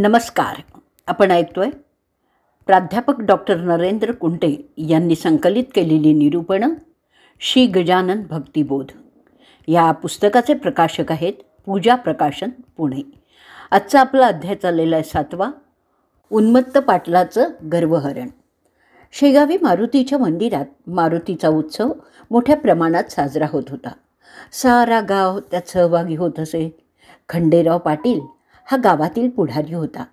नमस्कार. आपण ऐकतोय प्राध्यापक डॉक्टर नरेंद्र कुंटे यांनी संकलित केलेली निरूपणं श्री गजानन भक्तिबोध या पुस्तकाचे प्रकाशक आहेत पूजा प्रकाशन, पुणे. आजचा आपला अध्याय चाललेला आहे 7वा, उन्मत्त पाटलाचं गर्वहरण. शेगावी मारुतीच्या मंदिरात मारुतीचा उत्सव मोठ्या प्रमाणात साजरा होत होता. सारा गाव त्यात सहभागी होत असे. खंडेराव पाटील हा गावातील पुढारी होता.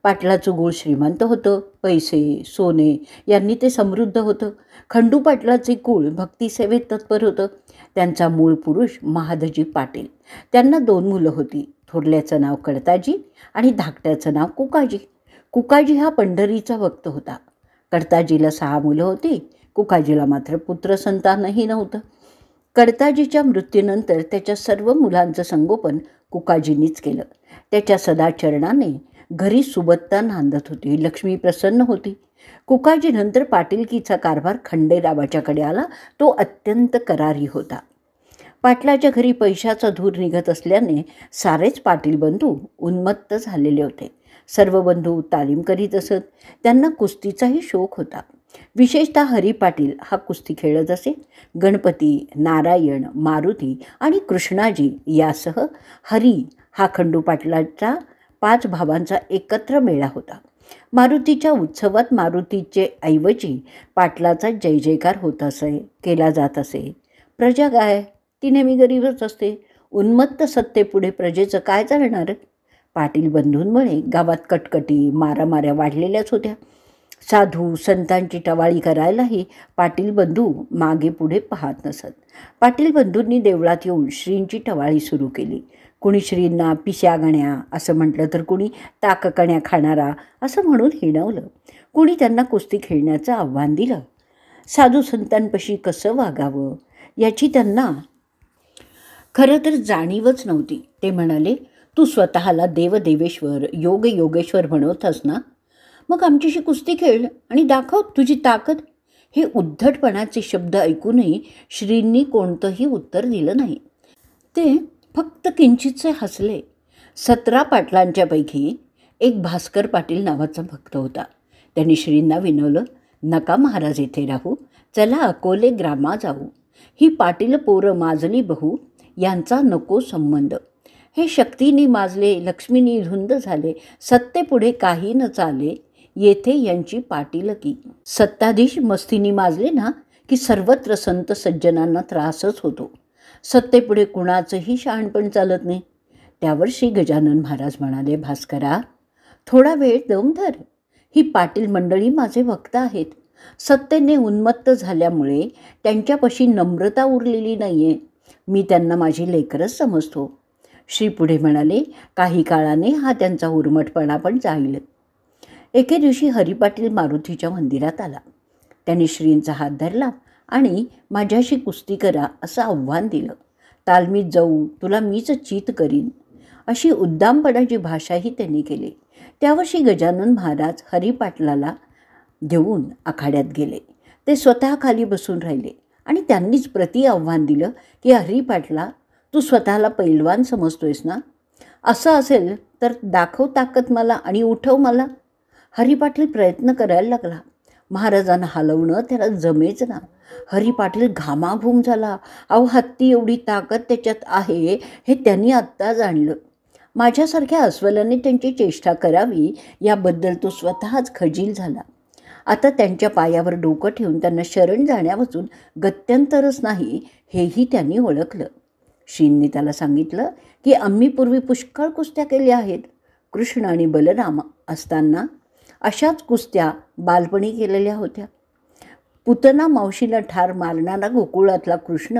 पाटलाचं गूळ श्रीमंत होतं. पैसे सोने यांनी ते समृद्ध होतं. खंडू पाटलाचे कुळ भक्तिसेवेत तत्पर होतं. त्यांचा मूळ पुरुष महादजी पाटील. त्यांना 2 मुलं होती. थोरल्याचं नाव कडताजी आणि धाकट्याचं नाव कुकाजी. कुकाजी हा पंढरीचा भक्त होता. कडताजीला 6 मुलं होती. कुकाजीला मात्र पुत्रसंतानही नव्हतं. कडताजीच्या मृत्यूनंतर त्याच्या सर्व मुलांचं संगोपन कुकाजींनीच केलं. त्याच्या सदाचरणाने घरी सुबत्ता नांदत होती. लक्ष्मी प्रसन्न होती. कुकाजीनंतर पाटीलकीचा कारभार खंडेरावाच्याकडे आला. तो अत्यंत करारी होता. पाटलाच्या घरी पैशाचा धूर निघत असल्याने सारेच पाटील बंधू उन्मत्त झालेले होते. सर्व बंधू तालीम करीत असत. त्यांना कुस्तीचाही शौक होता. विशेषतः हरी पाटील हा कुस्ती खेळत असे. गणपती, नारायण, मारुती आणि कृष्णाजी यासह हरी हा खंडू पाटलाचा 5 भावांचा एकत्र मेळा होता. मारुतीच्या उत्सवात मारुतीचे ऐवजी पाटलाचा जय जयकार होत असे, केला जात असे. प्रजा काय, ती नेहमी गरीबच असते. उन्मत्त सत्तेपुढे प्रजेचं काय चालणार? पाटील बंधूंमुळे गावात कटकटी मारामाऱ्या वाढलेल्याच होत्या. साधू संतांची टवाळी करायलाही पाटील बंधू मागे पुढे पाहत नसत. पाटील बंधूंनी देवळात येऊन श्रींची टवाळी सुरू केली. कुणी श्रींना पिशागण्या असं म्हटलं, तर कुणी ताककण्या खाणारा असं म्हणून हिणवलं. कुणी त्यांना कुस्ती खेळण्याचं आव्हान दिलं. साधू संतांपाशी कसं वागावं याची त्यांना खरं तर जाणीवच नव्हती. ते म्हणाले, तू स्वतःला देवदेवेश्वर योग योगेश्वर म्हणवतस ना, मग आमच्याशी कुस्ती खेळ आणि दाखव तुझी ताकद. हे उद्धटपणाचे शब्द ऐकूनही श्रींनी कोणतंही उत्तर दिलं नाही. ते फक्त किंचितसे हसले. 17 पाटलांच्यापैकी एक भास्कर पाटील नावाचा भक्त होता. त्यांनी श्रींना विनवलं, नका महाराज इथे राहू, चला अकोले ग्रामा जाऊ. ही पाटील पोरं माजली बहू, यांचा नको संबंध. हे शक्तीने माजले, लक्ष्मीनी धुंद झाले, सत्तेपुढे काही न चाले, येथे यांची पाटीलकी. सत्ताधीश मस्तीनी माजले ना की सर्वत्र संत सज्जनांना त्रासच होतो. सत्तेपुढे कुणाचंही शहाणपण चालत नाही. त्यावर श्री गजानन महाराज म्हणाले, भास्करा, थोडा वेळ दम धर. ही पाटील मंडळी माझे भक्त आहेत. सत्तेने उन्मत्त झाल्यामुळे त्यांच्यापाशी नम्रता उरलेली नाही आहे. मी त्यांना माझी लेकरच समजतो. श्री पुढे म्हणाले, काही काळाने हा त्यांचा उर्मटपणा पण जाईल. एके दिवशी हरिपाटील मारुतीच्या मंदिरात आला. त्यांनी श्रींचा हात धरला आणि माझ्याशी कुस्ती करा असं आव्हान दिलं. तालमीत जाऊ, तुला मीच चित करीन, अशी उद्दामपणाची भाषाही त्यांनी केली. त्यावर श्री गजानन महाराज हरिपाटलाला घेऊन आखाड्यात गेले. ते स्वतः खाली बसून राहिले आणि त्यांनीच प्रति आव्हान दिलं की, हरिपाटला, तू स्वतःला पैलवान समजतोयस ना? असं असेल तर दाखव ताकद मला आणि उठव मला. हरिपाटील प्रयत्न करायला लागला. महाराजांना हलवणं त्याला जमेच ना. हरिपाटील घामाघूम झाला. अहो, हत्ती एवढी ताकद त्याच्यात आहे हे त्यांनी आत्ता जाणलं. माझ्यासारख्या अस्वलाने त्यांची चेष्टा करावी याबद्दल तो स्वतःच खजील झाला. आता त्यांच्या पायावर डोकं ठेवून त्यांना शरण जाण्यावाचून गत्यंतरच नाही हेही त्यांनी ओळखलं. श्रींनी त्याला सांगितलं की, आम्ही पूर्वी पुष्कळ कुस्त्या केल्या आहेत. कृष्ण आणि बलराम असताना अशाच कुस्त्या बालपणी केलेल्या होत्या. पुतना मावशीला ठार मारणारा गोकुळातला कृष्ण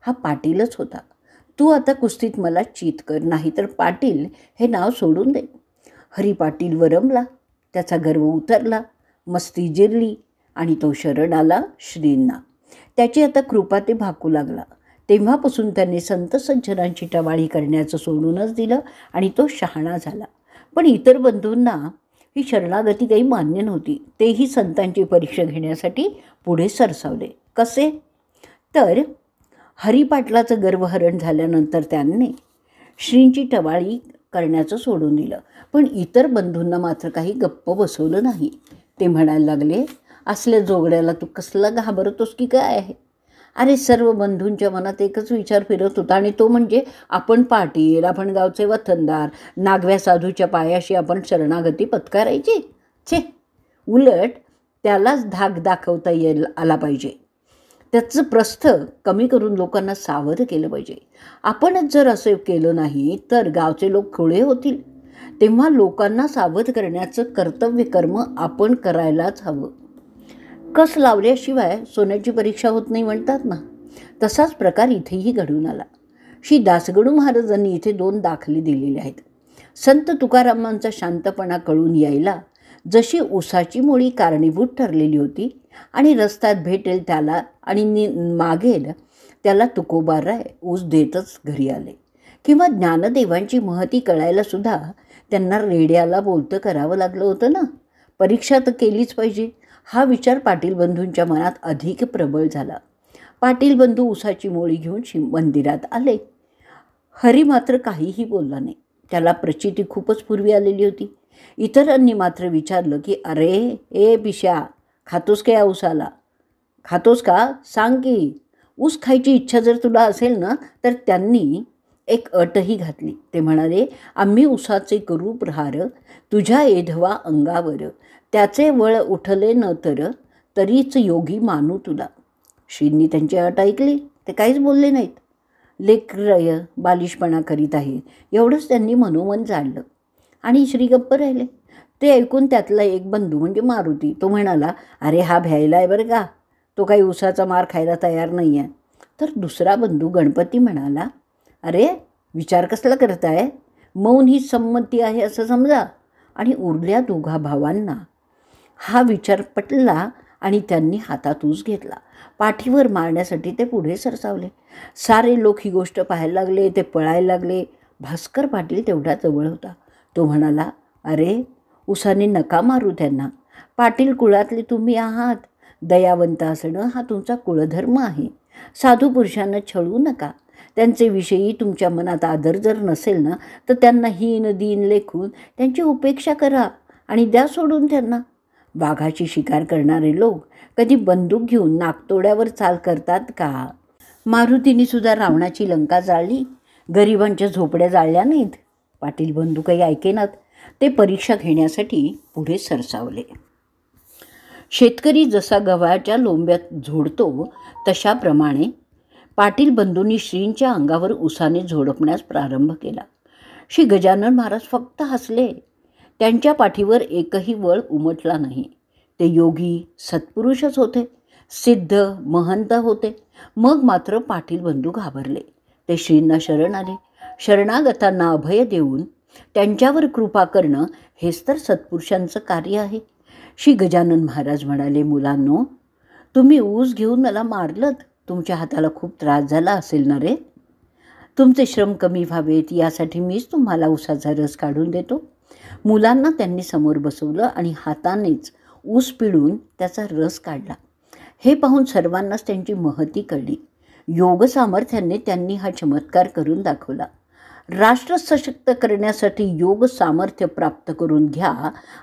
हा पाटीलच होता. तू आता कुस्तीत मला चित कर, नाही तर पाटील हे नाव सोडून दे. हरी पाटील वरमला. त्याचा गर्व उतरला, मस्ती जिरली आणि तो शरण आला श्रींना. त्याची आता कृपा ते भाकू लागला. तेव्हापासून त्याने संत सज्जनांची टवाळी करण्याचं सोडूनच दिलं आणि तो शहाणा झाला. पण इतर बंधूंना ही शरणागती काही मान्य नव्हती. तेही संतांची परीक्षा घेण्यासाठी पुढे सरसावले. कसे तर हरिपाटलाचं गर्वहरण झाल्यानंतर त्यांनी श्रींची टवाळी करण्याचं सोडून दिलं. पण इतर बंधूंना मात्र काही गप्प बसवलं नाही. ते म्हणायला लागले, असल्या जोगड्याला तू कसला घाबरतोस की काय आहे? अरे सर्व बंधूंच्या मनात एकच विचार फिरत होता आणि तो म्हणजे आपण पाटील, आपण गावचे वतनदार, नागव्या साधूच्या पायाशी आपण शरणागती पत्करायची. छे, उलट त्यालाच धाक दाखवता आला पाहिजे. त्याचं प्रस्थ कमी करून लोकांना सावध केलं पाहिजे. आपणच जर असं केलं नाही तर गावचे लोक खोळे होतील. तेव्हा लोकांना सावध करण्याचं कर्तव्य कर्म आपण करायलाच हवं. कस लावल्याशिवाय सोन्याची परीक्षा होत नाही म्हणतात ना, तसाच प्रकार इथेही घडून आला. श्री दासगणू महाराजांनी इथे 2 दाखले दिलेले आहेत. संत तुकारामांचा शांतपणा कळून यायला जशी उसाची मुळी कारणीभूत ठरलेली होती आणि रस्त्यात भेटेल त्याला आणि मागेल त्याला तुकोबाराय ऊस देतच घरी आले. किंवा ज्ञानदेवांची महती कळायला सुद्धा त्यांना रेड्याला बोलतं करावं लागलं होतं ना. परीक्षा तर केलीच पाहिजे हा विचार पाटील बंधूंच्या मनात अधिक प्रबळ झाला. पाटील बंधू उसाची मोळी घेऊन मंदिरात आले. हरी मात्र काहीही बोलला नाही. त्याला प्रचिती खूपच पूर्वी आलेली होती. इतरांनी मात्र विचारलं की अरे ए पिशा, खातोस का या उसाला? खातोस का? सांग की. ऊस खायची इच्छा जर तुला असेल ना तर त्यांनी एक अटही घातली. ते म्हणाले, आम्ही उसाचे करू प्रहार तुझ्या एधवा अंगावर, त्याचे वळ उठले न तर तरीच योगी मानू तुला. श्रींनी त्यांची अट ऐकली. ते काहीच बोलले नाहीत. लेकरं बालिशपणा करीत आहे एवढंच त्यांनी मनोमन जाणलं आणि श्री गप्प राहिले. ते ऐकून त्यातला एक बंधू म्हणजे मारुती, तो म्हणाला, अरे हा भ्यायला आहे बरं का, तो काही उसाचा मार खायला तयार नाही आहे. तर दुसरा बंधू गणपती म्हणाला, अरे विचार कसला करताय? मौन ही संमती आहे असं समजा. आणि उरल्या दोघा भावांना हा विचार पटला आणि त्यांनी हातात ऊस घेतला. पाठीवर मारण्यासाठी ते पुढे सरसावले. सारे लोक ही गोष्ट पाहायला लागले. ते पळायला लागले. भास्कर पाटील तेवढा जवळ होता. तो म्हणाला, अरे उसाने नका मारू त्यांना. पाटील कुळातले तुम्ही आहात. दयावंत असणं हा तुमचा कुळधर्म आहे. साधू पुरुषांना छळू नका. त्यांचे विषयी तुमच्या मनात आदर जर नसेल ना तर त्यांना हीन दीन लेखून त्यांची उपेक्षा करा आणि द्या सोडून त्यांना. वाघाची शिकार करणारे लोक कधी बंदूक घेऊन नाकतोड्यावर चाल करतात का? मारुतीने सुद्धा रावणाची लंका जाळली, गरिबांच्या झोपड्या जाळल्या नाहीत. पाटील बंधू काही ऐकेनात. ते परीक्षा घेण्यासाठी पुढे सरसावले. शेतकरी जसा गव्हाच्या लोंब्यात झोडतो तशाप्रमाणे पाटील बंधूंनी श्रींच्या अंगावर उसाने झोडपण्यास प्रारंभ केला. श्री गजानन महाराज फक्त हसले. त्यांच्या पाठीवर एकही वळ उमटला नाही. ते योगी सत्पुरुषच होते, सिद्ध महंत होते. मग मात्र पाटील बंधू घाबरले. ते श्रींना शरण आले. शरणागतांना अभय देऊन त्यांच्यावर कृपा करणं हेच तर सत्पुरुषांचं कार्य आहे. श्री गजानन महाराज म्हणाले, मुलांनो, तुम्ही ऊस घेऊन मला मारलत. तुमच्या हाताला खूप त्रास झाला असेल ना रे. तुमचे श्रम कमी व्हावेत यासाठी मीच तुम्हाला ऊसाचा रस काढून देतो. मुलांना त्यांनी समोर बसवलं आणि हातानेच ऊस पिळून त्याचा रस काढला. हे पाहून सर्वांनाच त्यांची महती कळली. योग सामर्थ्याने त्यांनी हा चमत्कार करून दाखवला. राष्ट्र सशक्त करण्यासाठी योग सामर्थ्य प्राप्त करून घ्या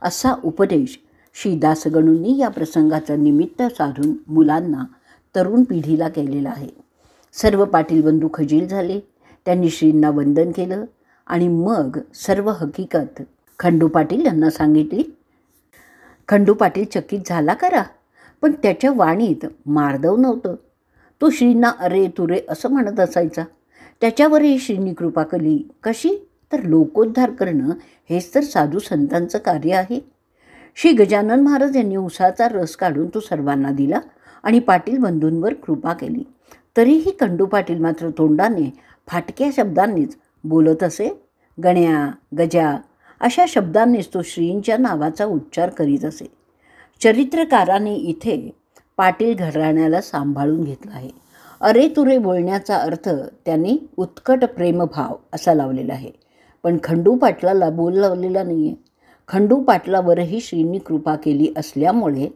असा उपदेश श्री दासगणूंनी या प्रसंगाचा निमित्त साधून मुलांना, तरुण पिढीला केलेला आहे. सर्व पाटील बंधू खजील झाले. त्यांनी श्रींना वंदन केलं आणि मग सर्व हकीकत खंडू पाटील यांना सांगितली. खंडू पाटील चकित झाला करा, पण त्याच्या वाणीत मार्दव नव्हतं. तो श्रींना अरे तुरे असं म्हणत असायचा. त्याच्यावरही श्रींनी कृपा केली. कशी? तर लोकोद्धार करणं हेच तर साधू संतांचं कार्य आहे. श्री गजानन महाराज यांनी उसाचा रस काढून तो सर्वांना दिला आणि पाटील बंधूंवर कृपा केली. तरीही खंडू पाटील मात्र तोंडाने फाटक्या शब्दांनीच बोलत असे. गण्या, गजा अशा शब्दांनीच तो श्रींच्या नावाचा उच्चार करीत असे. चरित्रकाराने इथे पाटील घराण्याला सांभाळून घेतला आहे. अरे तुरे बोलण्याचा अर्थ त्यांनी उत्कट प्रेमभाव असा लावलेला आहे, पण खंडू पाटलाला बोल लावलेला नाही आहे. खंडू पाटलावरही श्रींनी कृपा केली असल्यामुळे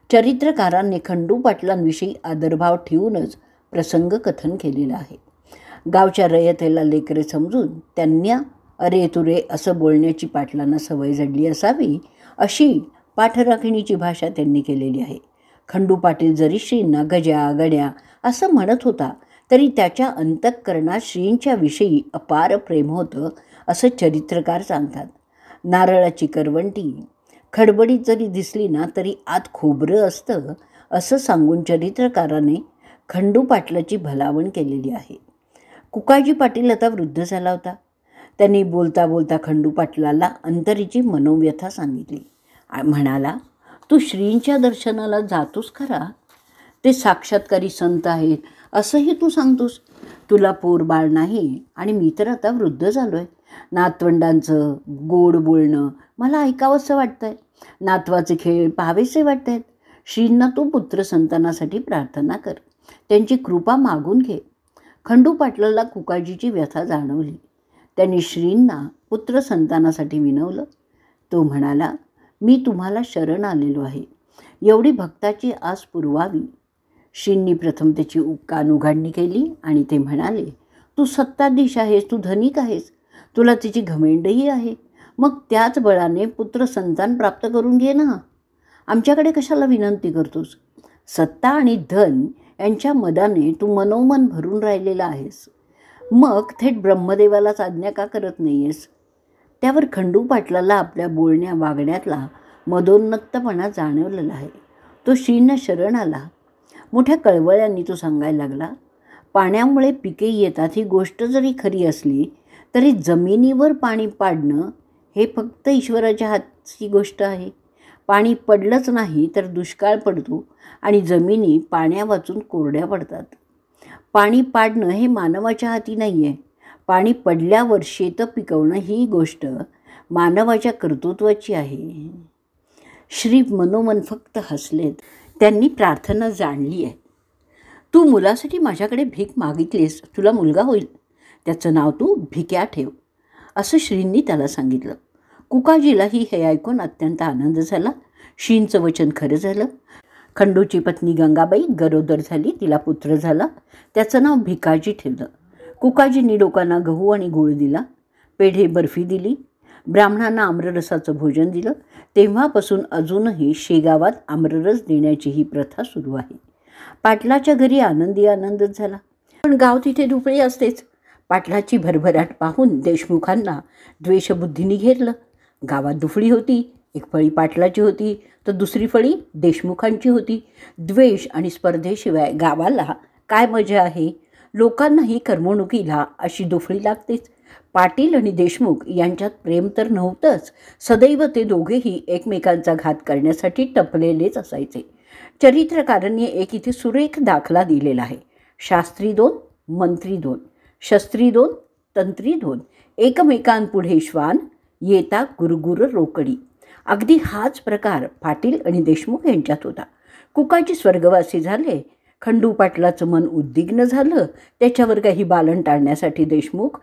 चरित्रकारांनी खंडू पाटलांविषयी आदरभाव ठेवूनच प्रसंग कथन केलेला आहे. गावच्या रयतेला लेकरे समजून त्यांना अरे तुरे असं बोलण्याची पाटलांना सवय जडली असावी अशी पाठराखणीची भाषा त्यांनी केलेली आहे. खंडू पाटील जरी श्रींना गजा गड्या असं म्हणत होता तरी त्याच्या अंतःकरणात श्रींच्या विषयी अपार प्रेम होतं असं चरित्रकार सांगतात. नारळाची करवंटी खडबडीत जरी दिसली ना तरी आत खोबरं असतं असं सांगून चरित्रकाराने खंडू पाटलाची भलावण केलेली आहे. कुकाजी पाटील आता वृद्ध झाला होता. त्यांनी बोलता बोलता खंडू पाटलाला अंतरीची मनोव्यथा सांगितली. म्हणाला, तू श्रींच्या दर्शनाला जातोस खरा, ते साक्षात्कारी संत आहेत असंही तू सांगतोस. तुला पोरबाळ नाही आणि मी तर आता वृद्ध झालो आहे. नातवंडांचं गोड बोलणं मला ऐकावंसं वाटतं आहे. नातवाचे खेळ पाहावेसे वाटत आहेत. श्रींना तू पुत्रसंतानासाठी प्रार्थना कर, त्यांची कृपा मागून घे. खंडू पाटलाला कुकाजीची व्यथा जाणवली. त्यांनी श्रींना पुत्रसंतानासाठी विनवलं. तो म्हणाला, मी तुम्हाला शरण आलेलो आहे, एवढी भक्ताची आस पुरवावी. श्रींनी प्रथम त्याची कान उघाडणी केली आणि ते म्हणाले, तू सत्ताधीश आहेस, तू धनिक आहेस, तुला तिची घमेंडही आहे, मग त्याच बळाने पुत्रसंतान प्राप्त करून घे ना. आमच्याकडे कशाला विनंती करतोस? सत्ता आणि धन यांच्या मदाने तू मनोमन भरून राहिलेला आहेस, मग थेट ब्रह्मदेवालाच आज्ञा का करत नाही आहेस? त्यावर खंडू पाटलाला आपल्या बोलण्या वागण्यातला मदोन्नतपणा जाणवलेला आहे. तो श्रींना शरण आला. मोठ्या कळवळ्यांनी तो सांगायला लागला, पाण्यामुळे पिके येतात ही गोष्ट जरी खरी असली तरी जमिनीवर पाणी पाडणं हे फक्त ईश्वराच्या हातची गोष्ट आहे. पाणी पडलंच नाही तर दुष्काळ पडतो आणि जमिनी पाण्या वाचून कोरड्या पडतात. पाणी पाडणं हे मानवाच्या हाती नाही आहे. पाणी पडल्यावर शेतं पिकवणं ही गोष्ट मानवाच्या कर्तृत्वाची आहे. श्री मनोमन फक्त हसलेत. त्यांनी प्रार्थना जाणली आहे. तू मुलासाठी माझ्याकडे भीक मागितलीस, तुला मुलगा होईल, त्याचं नाव तू भिक्या ठेव, असं श्रींनी त्याला सांगितलं. कुकाजीलाही हे ऐकून अत्यंत आनंद झाला. श्रींचं वचन खरं झालं. खंडूची पत्नी गंगाबाई गरोदर झाली, तिला पुत्र झाला, त्याचं नाव भिकाजी ठेवलं. कुकाजींनी लोकांना गहू आणि गूळ दिला, पेढे बर्फी दिली, ब्राह्मणांना आम्ररसाचं भोजन दिलं. तेव्हापासून अजूनही शेगावात आम्ररस देण्याची ही प्रथा सुरू आहे. पाटलाच्या घरी आनंदी आनंदच झाला, पण गाव तिथे दुफळी असतेच. पाटलाची भरभराट पाहून देशमुखांना द्वेषबुद्धीने घेरलं. गावात दुफळी होती, एक फळी पाटलाची होती तर दुसरी फळी देशमुखांची होती. द्वेष आणि स्पर्धेशिवाय गावाला काय मजा आहे? लोकांनाही करमणुकीला अशी दुफळी लागतेच. पाटील आणि देशमुख यांच्यात प्रेम तर नव्हतंच, सदैव ते दोघेही एकमेकांचा घात करण्यासाठी टपलेलेच असायचे. चरित्रकारांनी एक इथे सुरेख दाखला दिलेला आहे. शास्त्री 2, मंत्री 2, शस्त्री 2, तंत्री 2, एकमेकांपुढे श्वान, येता गुरगुर रोकडी. अगदी हाच प्रकार पाटील आणि देशमुख यांच्यात होता. कुकाजी स्वर्गवासी झाले, खंडू पाटलाचं मन उद्विग्न झालं. त्याच्यावर काही बालन टाळण्यासाठी देशमुख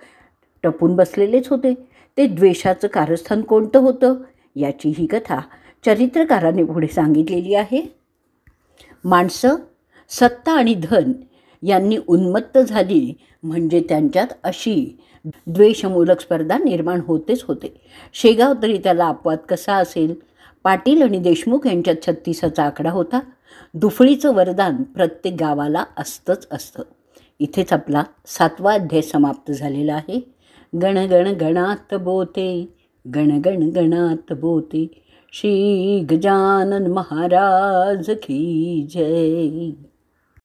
टपून बसलेलेच होते. ते द्वेषाचं कारस्थान कोणतं होतं याची ही कथा चरित्रकाराने पुढे सांगितलेली आहे. माणसं सत्ता आणि धन यांनी उन्मत्त झाली म्हणजे त्यांच्यात अशी द्वेषमूलक स्पर्धा निर्माण होतेच होते. शेगाव तरी त्याला अपवाद कसा असेल? पाटील आणि देशमुख यांच्यात 36चा आकडा होता. दुफळीचं वरदान प्रत्येक गावाला असतंच असतं. इथेच आपला 7वा अध्याय समाप्त झालेला आहे. गण गण गणात बोते, गण गण गणात बोते. श्री गजानन महाराज की जय.